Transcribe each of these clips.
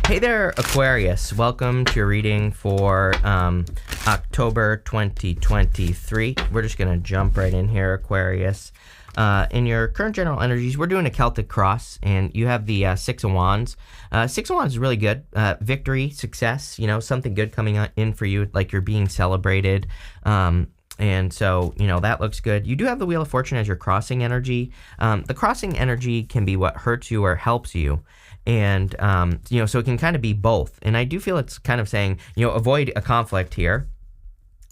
Hey there, Aquarius. Welcome to your reading for October 2023. We're just going to jump right in here, Aquarius. In your current general energies, we're doing a Celtic Cross, and you have the Six of Wands. Six of Wands is really good. Victory, success, something good coming in for you, like you're being celebrated. And so, that looks good. You do have the Wheel of Fortune as your crossing energy. The crossing energy can be what hurts you or helps you. And, so it can kind of be both. And I do feel it's kind of saying, avoid a conflict here.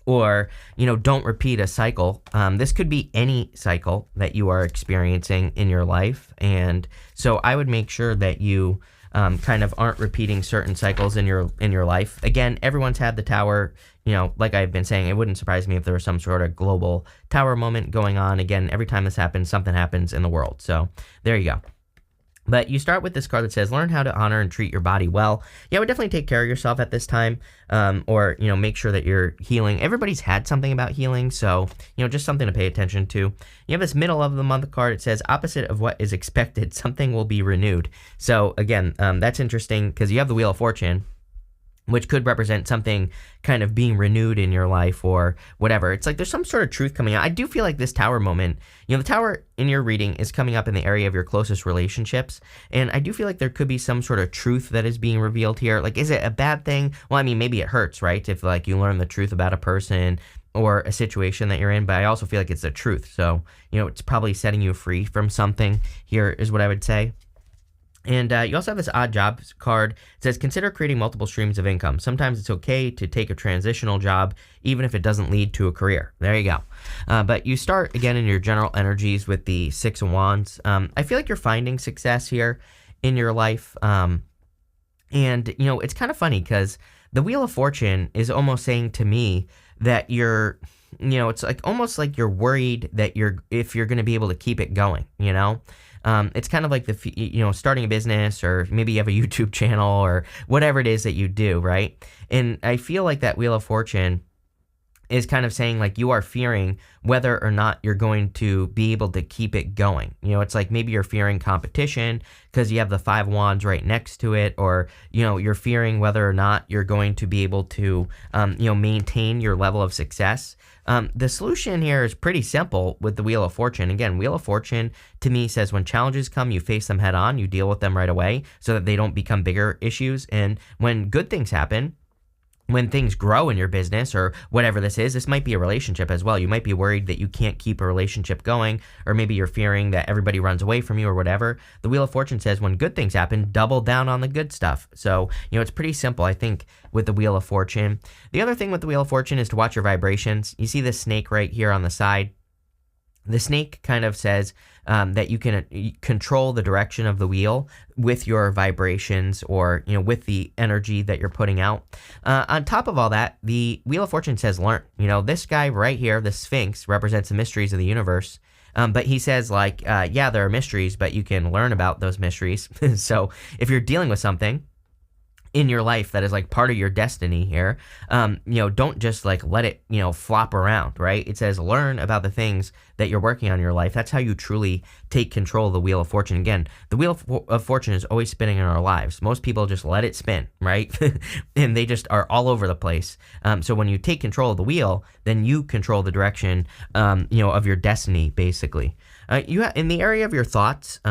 Or, don't repeat a cycle. This could be any cycle that you are experiencing in your life. And so I would make sure that you kind of aren't repeating certain cycles in your life. Again, everyone's had the tower. Like I've been saying, it wouldn't surprise me if there was some sort of global tower moment going on. Again, every time this happens, something happens in the world. So there you go. But you start with this card that says, learn how to honor and treat your body well. Yeah, I would definitely take care of yourself at this time, or, make sure that you're healing. Everybody's had something about healing, so, just something to pay attention to. You have this middle of the month card. It says, opposite of what is expected, something will be renewed. So, again, that's interesting because you have the Wheel of Fortune, which could represent something kind of being renewed in your life or whatever. It's like there's some sort of truth coming out. I do feel like this tower moment, the tower in your reading is coming up in the area of your closest relationships. And I do feel like there could be some sort of truth that is being revealed here. Like, is it a bad thing? Well, I mean, maybe it hurts, right? If like you learn the truth about a person or a situation that you're in, but I also feel like it's the truth. So, it's probably setting you free from something here is what I would say. And you also have this odd jobs card. It says, consider creating multiple streams of income. Sometimes it's okay to take a transitional job, even if it doesn't lead to a career. There you go. But you start, again, in your general energies with the Six of Wands. I feel like you're finding success here in your life. And, it's kind of funny because the Wheel of Fortune is almost saying to me that you're, it's like almost like you're worried that if you're going to be able to keep it going, It's kind of like starting a business, or maybe you have a YouTube channel or whatever it is that you do, right? And I feel like that Wheel of Fortune is kind of saying like you are fearing whether or not you're going to be able to keep it going. It's like maybe you're fearing competition because you have the Five of Wands right next to it, or, you're fearing whether or not you're going to be able to, maintain your level of success. The solution here is pretty simple with the Wheel of Fortune. Again, Wheel of Fortune to me says when challenges come, you face them head on, you deal with them right away so that they don't become bigger issues. And when good things happen, when things grow in your business or whatever this might be a relationship as well. You might be worried that you can't keep a relationship going, or maybe you're fearing that everybody runs away from you or whatever. The Wheel of Fortune says when good things happen, double down on the good stuff. So, it's pretty simple, I think, with the Wheel of Fortune. The other thing with the Wheel of Fortune is to watch your vibrations. You see this snake right here on the side. The snake kind of says that you can control the direction of the wheel with your vibrations, or, with the energy that you're putting out. On top of all that, the Wheel of Fortune says learn. This guy right here, the Sphinx, represents the mysteries of the universe. But he says there are mysteries, but you can learn about those mysteries. So if you're dealing with something in your life that is like part of your destiny here, don't just like let it, flop around, right? It says learn about the things that you're working on in your life. That's how you truly take control of the Wheel of Fortune. Again, the Wheel of Fortune is always spinning in our lives. Most people just let it spin, right? And they just are all over the place. So when you take control of the wheel, then you control the direction, of your destiny, basically. In the area of your thoughts,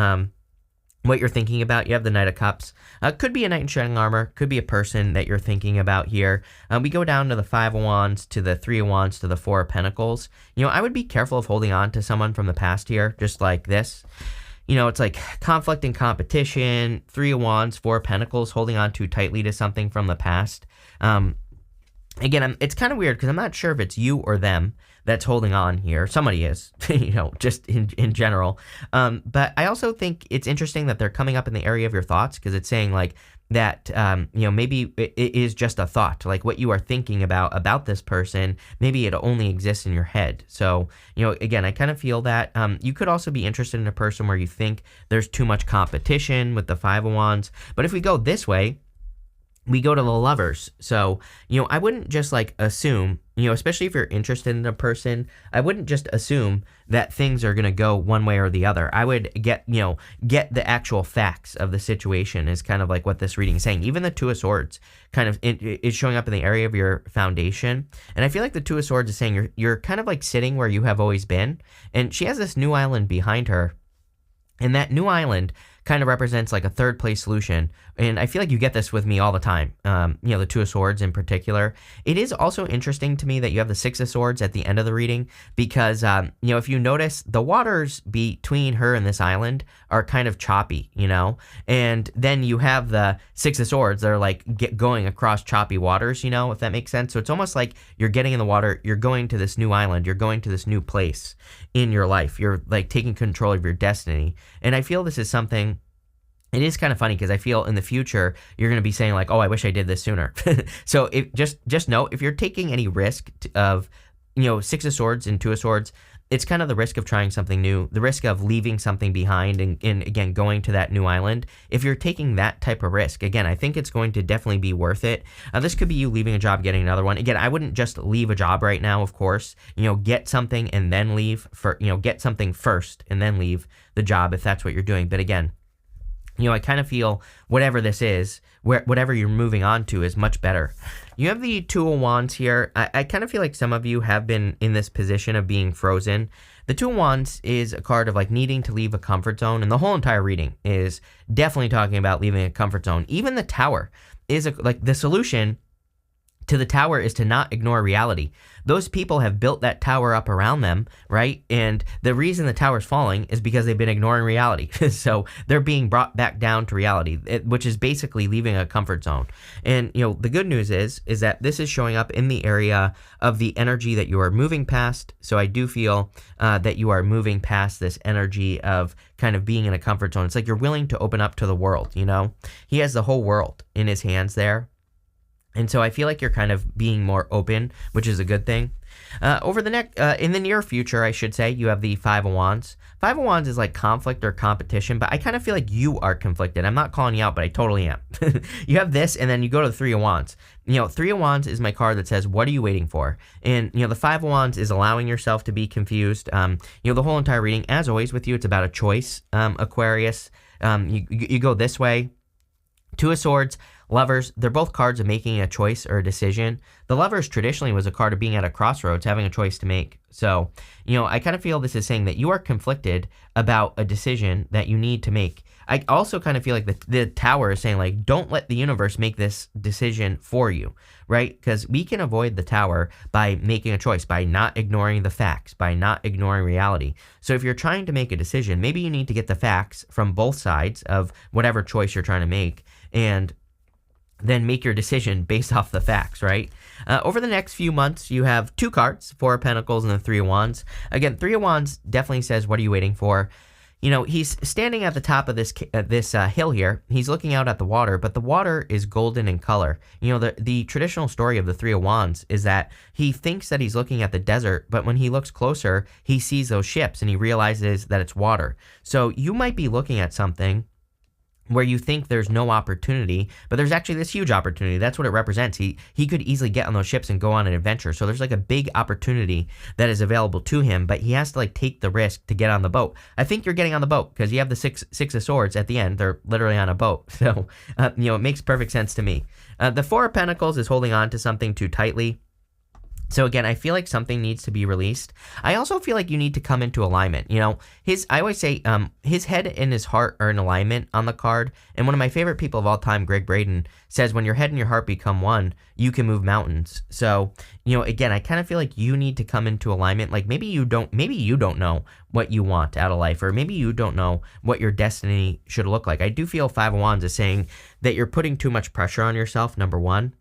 what you're thinking about, you have the Knight of Cups. Could be a knight in shining armor, could be a person that you're thinking about here. We go down to the Five of Wands, to the Three of Wands, to the Four of Pentacles. I would be careful of holding on to someone from the past here, just like this. It's like conflict and competition, Three of Wands, Four of Pentacles, holding on too tightly to something from the past. Again, it's kind of weird because I'm not sure if it's you or them that's holding on here. Somebody is, just in general. But I also think it's interesting that they're coming up in the area of your thoughts, because it's saying like that, maybe it is just a thought, like what you are thinking about this person. Maybe it only exists in your head. So, again, I kind of feel that you could also be interested in a person where you think there's too much competition with the Five of Wands. But if we go this way, we go to the Lovers. So, I wouldn't just like assume, especially if you're interested in a person, I wouldn't just assume that things are going to go one way or the other. I would get the actual facts of the situation is kind of like what this reading is saying. Even the Two of Swords kind of is showing up in the area of your foundation. And I feel like the Two of Swords is saying you're kind of like sitting where you have always been. And she has this new island behind her. And that new island kind of represents like a third place solution. And I feel like you get this with me all the time. The Two of Swords in particular. It is also interesting to me that you have the Six of Swords at the end of the reading because, if you notice, the waters between her and this island are kind of choppy, and then you have the Six of Swords that are like going across choppy waters, if that makes sense. So it's almost like you're getting in the water, you're going to this new island, you're going to this new place in your life. You're like taking control of your destiny. And I feel this is something. It is kind of funny because I feel in the future you're going to be saying like, "Oh, I wish I did this sooner." So just know if you're taking any risk of, Six of Swords and Two of Swords, it's kind of the risk of trying something new, the risk of leaving something behind and again going to that new island. If you're taking that type of risk, again, I think it's going to definitely be worth it. This could be you leaving a job, getting another one. Again, I wouldn't just leave a job right now, of course. Get something and then leave get something first and then leave the job if that's what you're doing. But again, I kind of feel whatever this is, whatever you're moving on to is much better. You have the Two of Wands here. I kind of feel like some of you have been in this position of being frozen. The Two of Wands is a card of like needing to leave a comfort zone, and the whole entire reading is definitely talking about leaving a comfort zone. Even the Tower is like the solution to the Tower is to not ignore reality. Those people have built that tower up around them, right? And the reason the tower's falling is because they've been ignoring reality. So they're being brought back down to reality, which is basically leaving a comfort zone. And, the good news is that this is showing up in the area of the energy that you are moving past. So I do feel that you are moving past this energy of kind of being in a comfort zone. It's like you're willing to open up to the world, He has the whole world in his hands there. And so I feel like you're kind of being more open, which is a good thing. In the near future, I should say, you have the Five of Wands. Five of Wands is like conflict or competition, but I kind of feel like you are conflicted. I'm not calling you out, but I totally am. You have this, and then you go to the Three of Wands. Three of Wands is my card that says, what are you waiting for? And, the Five of Wands is allowing yourself to be confused. The whole entire reading, as always with you, it's about a choice, Aquarius. You go this way. Two of Swords, Lovers, they're both cards of making a choice or a decision. The Lovers traditionally was a card of being at a crossroads, having a choice to make. So, I kind of feel this is saying that you are conflicted about a decision that you need to make. I also kind of feel like the Tower is saying, like, don't let the universe make this decision for you, right? Because we can avoid the Tower by making a choice, by not ignoring the facts, by not ignoring reality. So if you're trying to make a decision, maybe you need to get the facts from both sides of whatever choice you're trying to make, and then make your decision based off the facts, right? Over the next few months, you have two cards, Four of Pentacles and the Three of Wands. Again, Three of Wands definitely says, what are you waiting for? He's standing at the top of this hill here. He's looking out at the water, but the water is golden in color. The traditional story of the Three of Wands is that he thinks that he's looking at the desert, but when he looks closer, he sees those ships and he realizes that it's water. So you might be looking at something where you think there's no opportunity, but there's actually this huge opportunity. That's what it represents. He could easily get on those ships and go on an adventure. So there's like a big opportunity that is available to him, but he has to like take the risk to get on the boat. I think you're getting on the boat because you have the six of Swords at the end. They're literally on a boat. So, it makes perfect sense to me. The Four of Pentacles is holding on to something too tightly. So again, I feel like something needs to be released. I also feel like you need to come into alignment. I always say his head and his heart are in alignment on the card. And one of my favorite people of all time, Greg Braden, says when your head and your heart become one, you can move mountains. So, again, I kind of feel like you need to come into alignment. Like maybe you don't know what you want out of life, or maybe you don't know what your destiny should look like. I do feel Five of Wands is saying that you're putting too much pressure on yourself, number one.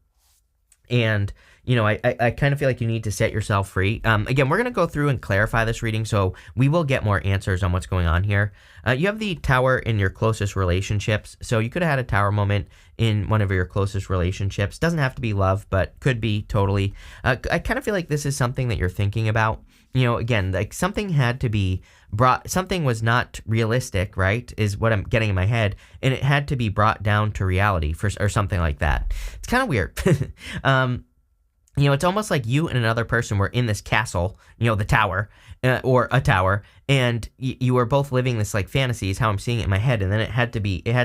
And, I kind of feel like you need to set yourself free. Again, we're going to go through and clarify this reading, so we will get more answers on what's going on here. You have the Tower in your closest relationships, so you could have had a Tower moment in one of your closest relationships. Doesn't have to be love, but could be totally. I kind of feel like this is something that you're thinking about. Again, like something had to be brought, something was not realistic, right? Is what I'm getting in my head, and it had to be brought down to reality or something like that. It's kind of weird. It's almost like you and another person were in this castle, the tower, or a tower, and you were both living this like fantasy is how I'm seeing it in my head, and then it had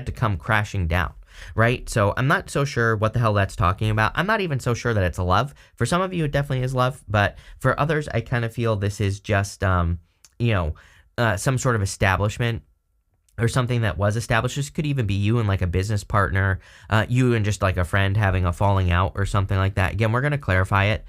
to come crashing down. Right? So I'm not so sure what the hell that's talking about. I'm not even so sure that it's a love. For some of you, it definitely is love. But for others, I kind of feel this is just, some sort of establishment or something that was established. This could even be you and like a business partner, you and just like a friend having a falling out or something like that. Again, we're going to clarify it.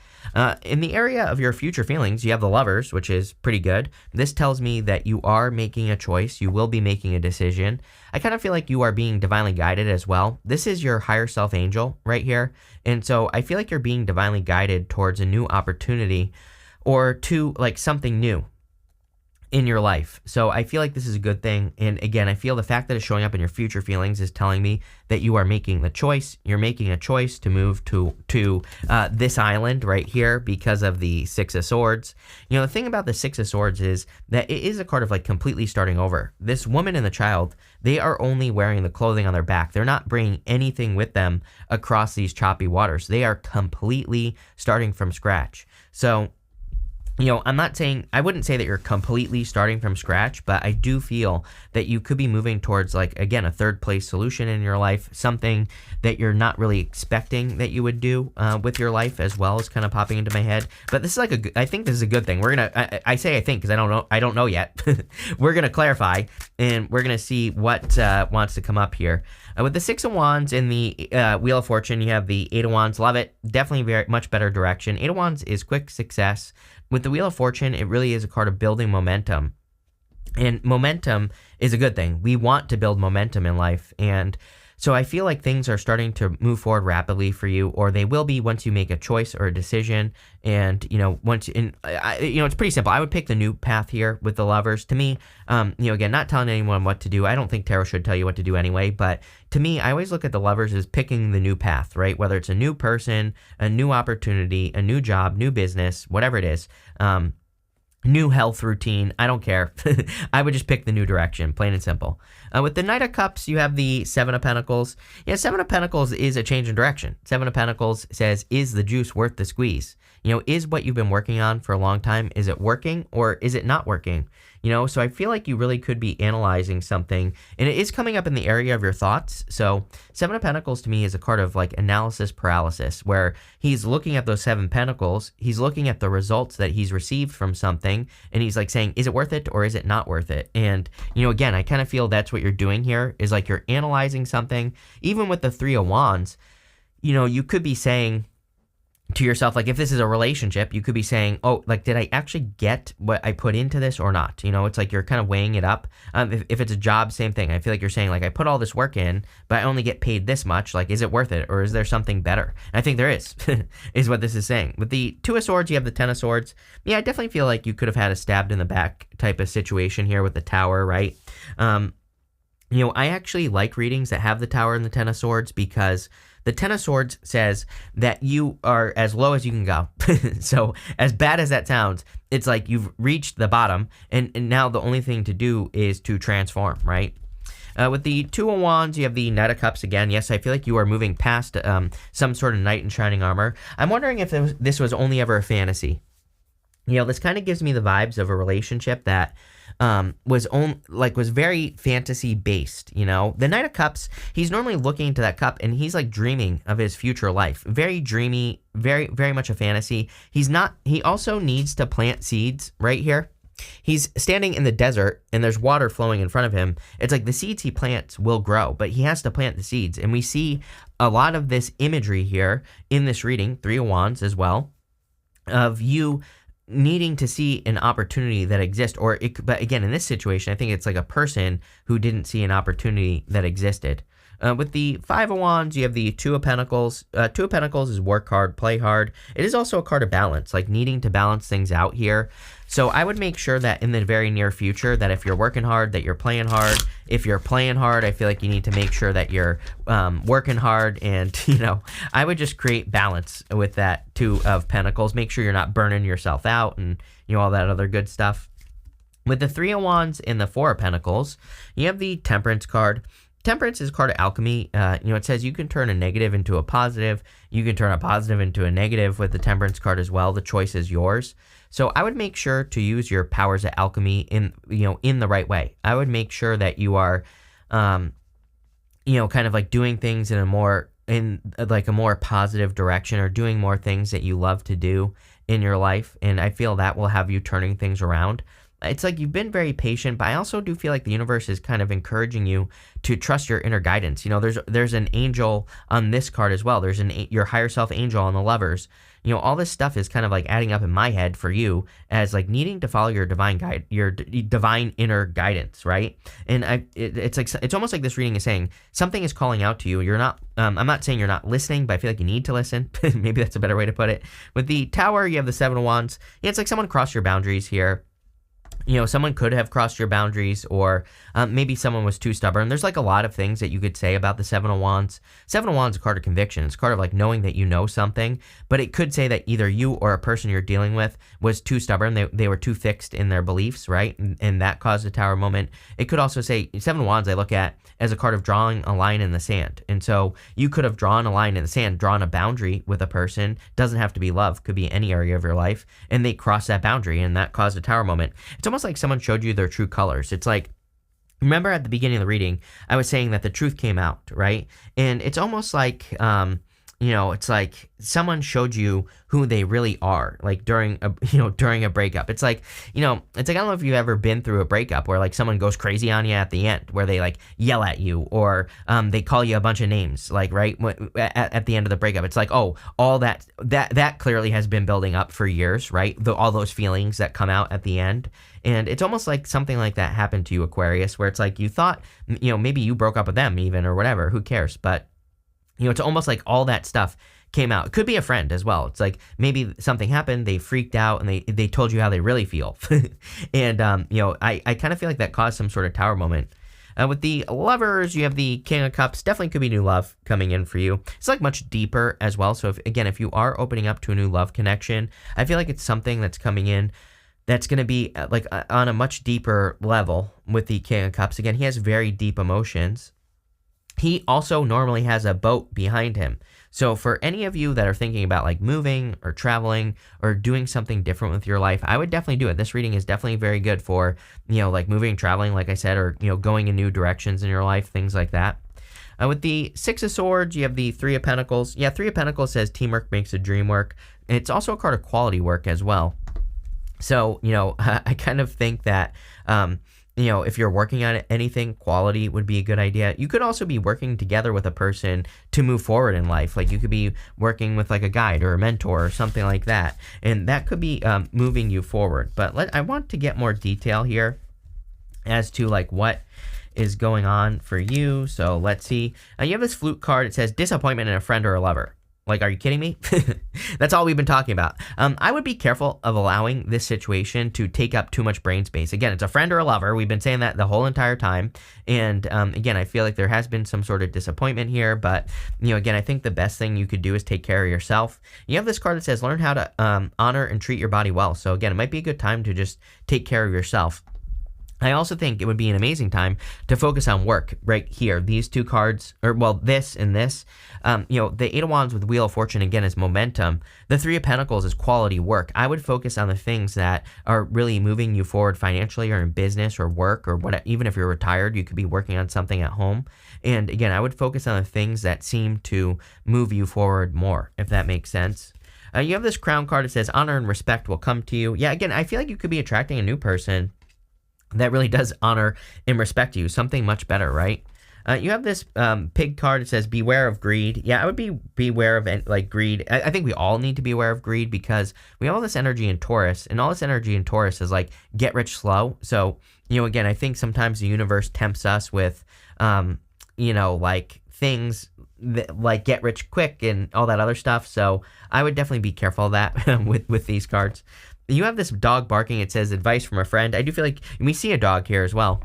In the area of your future feelings, you have the Lovers, which is pretty good. This tells me that you are making a choice. You will be making a decision. I kind of feel like you are being divinely guided as well. This is your higher self angel right here. And so I feel like you're being divinely guided towards a new opportunity or to like something new in your life. So I feel like this is a good thing. And again, I feel the fact that it's showing up in your future feelings is telling me that you are making the choice. You're making a choice to move to this island right here because of the Six of Swords. The thing about the Six of Swords is that it is a card of like completely starting over. This woman and the child, they are only wearing the clothing on their back. They're not bringing anything with them across these choppy waters. They are completely starting from scratch. So I wouldn't say that you're completely starting from scratch, but I do feel that you could be moving towards, like, again, a third place solution in your life, something that you're not really expecting that you would do with your life as well is kind of popping into my head. But this is I think this is a good thing. I say I think because I don't know yet. We're going to clarify and we're going to see what wants to come up here. With the Six of Wands in the Wheel of Fortune, you have the Eight of Wands. Love it. Definitely very much better direction. Eight of Wands is quick success. With the Wheel of Fortune, it really is a card of building momentum. And momentum is a good thing. We want to build momentum in life. And so I feel like things are starting to move forward rapidly for you, or they will be once you make a choice or a decision. And, it's pretty simple. I would pick the new path here with the Lovers. To me, again, not telling anyone what to do. I don't think tarot should tell you what to do anyway. But to me, I always look at the Lovers as picking the new path, right? Whether it's a new person, a new opportunity, a new job, new business, whatever it is. New health routine, I don't care. I would just pick the new direction, plain and simple. With the Knight of Cups, you have the Seven of Pentacles. Yeah, Seven of Pentacles is a change in direction. Seven of Pentacles says, is the juice worth the squeeze? Is what you've been working on for a long time, is it working or is it not working? So I feel like you really could be analyzing something, and it is coming up in the area of your thoughts. So Seven of Pentacles to me is a card of like analysis paralysis, where he's looking at those Seven Pentacles, he's looking at the results that he's received from something, and he's like saying, is it worth it or is it not worth it? And, again, I kind of feel that's what you're doing here, is like you're analyzing something. Even with the Three of Wands, you could be saying to yourself, like if this is a relationship, you could be saying, oh, like, did I actually get what I put into this or not? It's like you're kind of weighing it up. If it's a job, same thing. I feel like you're saying, like, I put all this work in, but I only get paid this much. Like, is it worth it? Or is there something better? And I think there is, is what this is saying. With the Two of Swords, you have the Ten of Swords. Yeah, I definitely feel like you could have had a stabbed in the back type of situation here with the Tower, right? I actually like readings that have the Tower and the Ten of Swords because the Ten of Swords says that you are as low as you can go. So as bad as that sounds, it's like you've reached the bottom, and now the only thing to do is to transform, right? With the Two of Wands, you have the Knight of Cups again. Yes, I feel like you are moving past some sort of knight in shining armor. I'm wondering if this was only ever a fantasy. This kind of gives me the vibes of a relationship that was very fantasy based. The Knight of Cups, he's normally looking into that cup and he's like dreaming of his future life. Very dreamy, very, very much a fantasy. He also needs to plant seeds right here. He's standing in the desert and there's water flowing in front of him. It's like the seeds he plants will grow, but he has to plant the seeds. And we see a lot of this imagery here in this reading, Three of Wands as well, of you needing to see an opportunity that exists, but again, in this situation, I think it's like a person who didn't see an opportunity that existed. With the Five of Wands, you have the Two of Pentacles. Two of Pentacles is work hard, play hard. It is also a card of balance, like needing to balance things out here. So I would make sure that in the very near future that if you're working hard, that you're playing hard. If you're playing hard, I feel like you need to make sure that you're working hard. And, I would just create balance with that Two of Pentacles. Make sure you're not burning yourself out and, all that other good stuff. With the Three of Wands and the Four of Pentacles, you have the Temperance card. Temperance is a card of alchemy. It says you can turn a negative into a positive. You can turn a positive into a negative with the Temperance card as well. The choice is yours. So I would make sure to use your powers of alchemy in the right way. I would make sure that you are, kind of like doing things in a more positive direction, or doing more things that you love to do in your life. And I feel that will have you turning things around. It's like you've been very patient, but I also do feel like the universe is kind of encouraging you to trust your inner guidance. There's an angel on this card as well. There's your higher self angel on the Lovers. All this stuff is kind of like adding up in my head for you as like needing to follow your divine guide, your divine inner guidance, right? And it's almost like this reading is saying something is calling out to you. You're not. I'm not saying you're not listening, but I feel like you need to listen. Maybe that's a better way to put it. With the Tower, you have the Seven of Wands. Yeah, it's like someone crossed your boundaries here. Someone could have crossed your boundaries, or maybe someone was too stubborn. There's like a lot of things that you could say about the Seven of Wands. Seven of Wands is a card of conviction. It's a card of like knowing that you know something, but it could say that either you or a person you're dealing with was too stubborn. They were too fixed in their beliefs, right? And that caused a Tower moment. It could also say, Seven of Wands I look at as a card of drawing a line in the sand. And so you could have drawn a line in the sand, drawn a boundary with a person. Doesn't have to be love, could be any area of your life. And they crossed that boundary, and that caused a Tower moment. It's almost like someone showed you their true colors. It's like, remember at the beginning of the reading, I was saying that the truth came out, right? And it's almost like, it's like someone showed you who they really are, like during a breakup. It's like, I don't know if you've ever been through a breakup where like someone goes crazy on you at the end, where they like yell at you, or they call you a bunch of names, like right at the end of the breakup. It's like, oh, all that clearly has been building up for years, right? All those feelings that come out at the end. And it's almost like something like that happened to you, Aquarius, where it's like you thought, maybe you broke up with them even, or whatever, who cares? But, it's almost like all that stuff came out. It could be a friend as well. It's like maybe something happened, they freaked out, and they told you how they really feel. And, I kind of feel like that caused some sort of Tower moment. With the Lovers, you have the King of Cups. Definitely could be new love coming in for you. It's like much deeper as well. So if you are opening up to a new love connection, I feel like it's something that's coming in that's going to be like on a much deeper level with the King of Cups. Again, he has very deep emotions. He also normally has a boat behind him. So for any of you that are thinking about like moving or traveling or doing something different with your life, I would definitely do it. This reading is definitely very good for, like moving, traveling, like I said, or, going in new directions in your life, things like that. With the Six of Swords, you have the Three of Pentacles. Yeah, Three of Pentacles says teamwork makes a dream work. It's also a card of quality work as well. So, I kind of think that, if you're working on anything, quality would be a good idea. You could also be working together with a person to move forward in life. Like you could be working with like a guide or a mentor or something like that. And that could be moving you forward. But I want to get more detail here as to like what is going on for you. So let's see. You have this Flute card. It says disappointment in a friend or a lover. Like, are you kidding me? That's all we've been talking about. I would be careful of allowing this situation to take up too much brain space. Again, it's a friend or a lover. We've been saying that the whole entire time. And again, I feel like there has been some sort of disappointment here. But, again, I think the best thing you could do is take care of yourself. You have this card that says learn how to honor and treat your body well. So, again, it might be a good time to just take care of yourself. I also think it would be an amazing time to focus on work right here. These two cards, this and this, the Eight of Wands with Wheel of Fortune, again, is momentum. The Three of Pentacles is quality work. I would focus on the things that are really moving you forward financially or in business or work or what. Even if you're retired, you could be working on something at home. And again, I would focus on the things that seem to move you forward more, if that makes sense. You have this Crown card that says honor and respect will come to you. Yeah, again, I feel like you could be attracting a new person that really does honor and respect you, something much better, right? You have this Pig card. It says beware of greed. Yeah, I would beware of like greed. I think we all need to be aware of greed because we have all this energy in Taurus, and all this energy in Taurus is like get rich slow. So, again, I think sometimes the universe tempts us with, like things that, like get rich quick and all that other stuff. So I would definitely be careful of that with these cards. You have this dog barking. It says advice from a friend. I do feel like we see a dog here as well,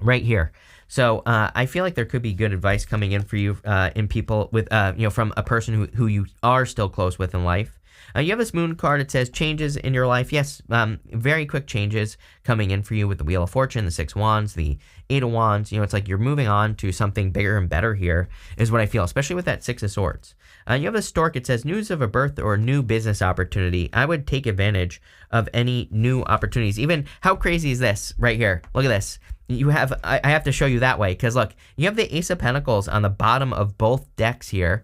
right here. So I feel like there could be good advice coming in for you in people with, from a person who you are still close with in life. You have this moon card. It says changes in your life. Yes, very quick changes coming in for you with the Wheel of Fortune, the 6 Wands, the 8 of Wands. It's like you're moving on to something bigger and better here is what I feel, especially with that 6 of Swords. You have a stork. It says news of a birth or new business opportunity. I would take advantage of any new opportunities. Even how crazy is this right here? Look at this. You have, I have to show you that way because look, you have the Ace of Pentacles on the bottom of both decks here,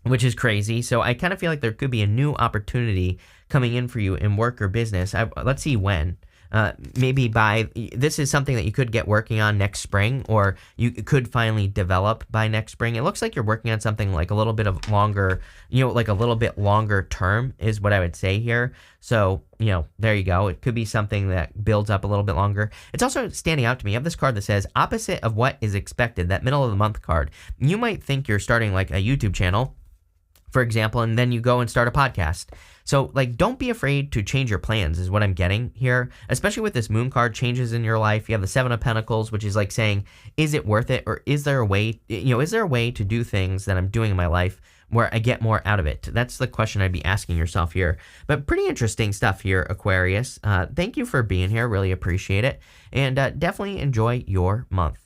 which is crazy. So I kind of feel like there could be a new opportunity coming in for you in work or business. Let's see when. Maybe this is something that you could get working on next spring, or you could finally develop by next spring. It looks like you're working on something like a little bit of longer, like a little bit longer term is what I would say here. So, there you go. It could be something that builds up a little bit longer. It's also standing out to me. You have this card that says opposite of what is expected, that middle of the month card. You might think you're starting like a YouTube channel, for example, and then you go and start a podcast. So, don't be afraid to change your plans is what I'm getting here, especially with this moon card, changes in your life. You have the 7 of Pentacles, which is like saying, is it worth it? Or is there a way, is there a way to do things that I'm doing in my life where I get more out of it? That's the question I'd be asking yourself here. But pretty interesting stuff here, Aquarius. Thank you for being here. Really appreciate it. And definitely enjoy your month.